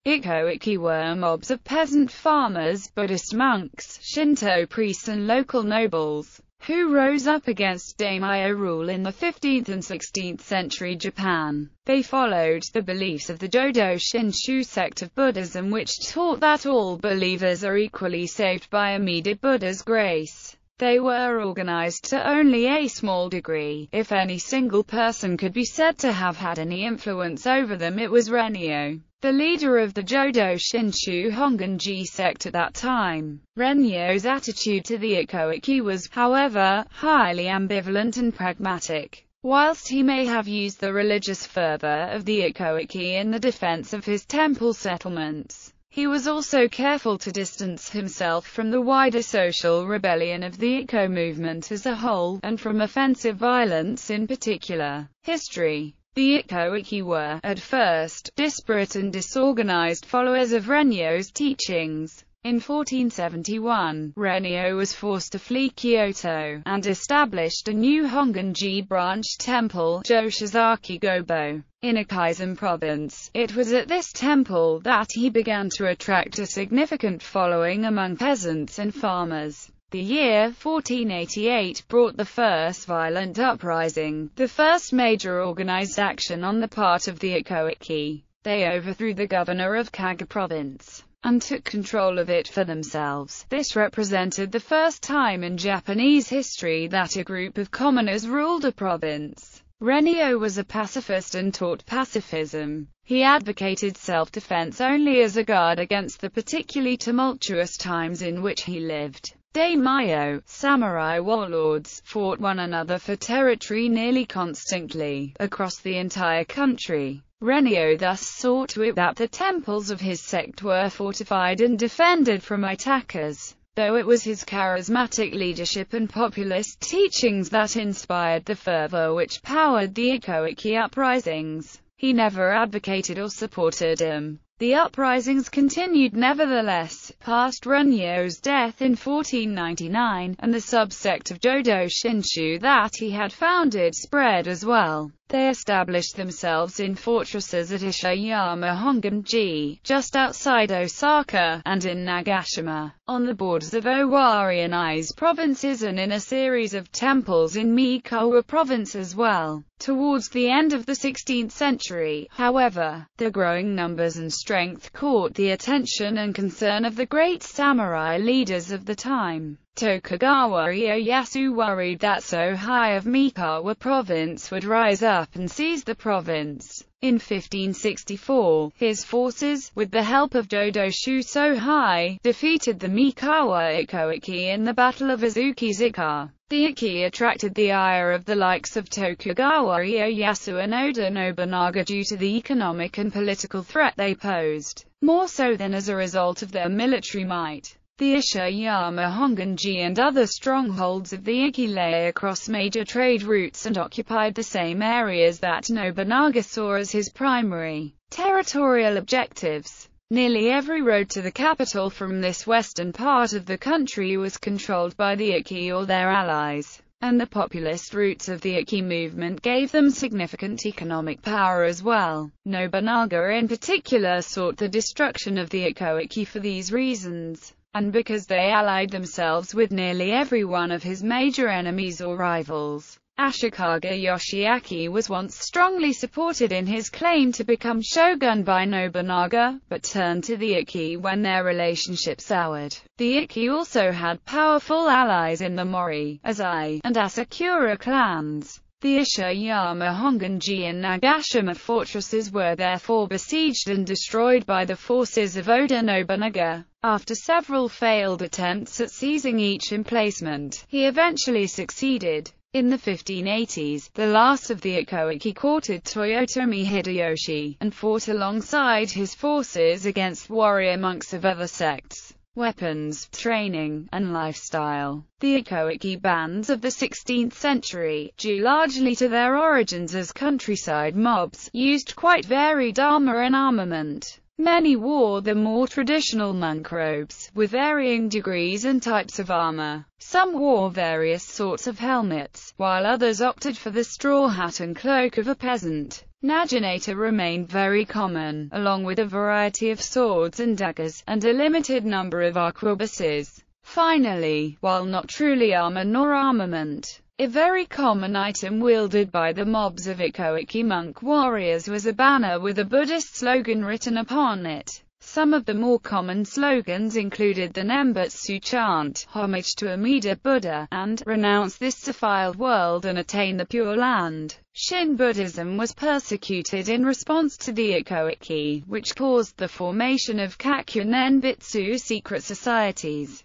Ikkō-ikki were mobs of peasant farmers, Buddhist monks, Shinto priests and local nobles, who rose up against daimyo rule in the 15th and 16th century Japan. They followed the beliefs of the Jodo Shinshu sect of Buddhism, which taught that all believers are equally saved by immediate Buddha's grace. They were organized to only a small degree. If any single person could be said to have had any influence over them, it was Rennyo, the leader of the Jodo Shinshu Honganji sect at that time. Rennyo's attitude to the Ikkō-ikki was, however, highly ambivalent and pragmatic. Whilst he may have used the religious fervor of the Ikkō-ikki in the defense of his temple settlements, he was also careful to distance himself from the wider social rebellion of the Ikkō movement as a whole, and from offensive violence in particular. History. The Ikkō-ikki were, at first, disparate and disorganized followers of Rennyo's teachings. In 1471, Rennyo was forced to flee Kyoto, and established a new Honganji branch temple, Joshizaki-gobo, in Akaizen province. It was at this temple that he began to attract a significant following among peasants and farmers. The year 1488 brought the first violent uprising, the first major organized action on the part of the Ikkō-ikki. They overthrew the governor of Kaga province and took control of it for themselves. This represented the first time in Japanese history that a group of commoners ruled a province. Rennyo was a pacifist and taught pacifism. He advocated self-defense only as a guard against the particularly tumultuous times in which he lived. Daimyo, samurai warlords, fought one another for territory nearly constantly, across the entire country. Rennyo thus saw to it that the temples of his sect were fortified and defended from attackers. Though it was his charismatic leadership and populist teachings that inspired the fervor which powered the Ikkō-ikki uprisings, he never advocated or supported them. The uprisings continued nevertheless, past Rennyo's death in 1499, and the subsect of Jodo Shinshu that he had founded spread as well. They established themselves in fortresses at Ishiyama Honganji, just outside Osaka, and in Nagashima, on the borders of Owari and Aizu provinces, and in a series of temples in Mikawa province as well. Towards the end of the 16th century, however, the growing numbers and strength caught the attention and concern of the great samurai leaders of the time. Tokugawa Ieyasu worried that Sohei of Mikawa province would rise up and seize the province. In 1564, his forces, with the help of Jodoshu Sohei, defeated the Mikawa Ikkō-ikki in the Battle of Azuki-Zika. The Ikki attracted the ire of the likes of Tokugawa Ieyasu and Oda Nobunaga due to the economic and political threat they posed, more so than as a result of their military might. The Ishiyama Honganji and other strongholds of the Ikki lay across major trade routes and occupied the same areas that Nobunaga saw as his primary territorial objectives. Nearly every road to the capital from this western part of the country was controlled by the Ikki or their allies, and the populist roots of the Ikki movement gave them significant economic power as well. Nobunaga in particular sought the destruction of the Ikkō-ikki for these reasons, and because they allied themselves with nearly every one of his major enemies or rivals. Ashikaga Yoshiaki was once strongly supported in his claim to become shogun by Nobunaga, but turned to the Ikki when their relationship soured. The Ikki also had powerful allies in the Mori, Azai, and Asakura clans. The Ishiyama Honganji and Nagashima fortresses were therefore besieged and destroyed by the forces of Oda Nobunaga. After several failed attempts at seizing each emplacement, he eventually succeeded. In the 1580s, the last of the Ikkō-ikki courted Toyotomi Hideyoshi, and fought alongside his forces against warrior monks of other sects. Weapons, training, and lifestyle. The Ikkō-ikki bands of the 16th century, due largely to their origins as countryside mobs, used quite varied armor and armament. Many wore the more traditional monk robes, with varying degrees and types of armor. Some wore various sorts of helmets, while others opted for the straw hat and cloak of a peasant. Naginata remained very common, along with a variety of swords and daggers, and a limited number of arquebuses. Finally, while not truly armor nor armament, a very common item wielded by the mobs of Ikkō-ikki monk warriors was a banner with a Buddhist slogan written upon it. Some of the more common slogans included the Nembutsu chant, homage to Amida Buddha, and renounce this defiled world and attain the Pure Land. Shin Buddhism was persecuted in response to the Ikkō-ikki, which caused the formation of Kakyu Nenbutsu secret societies.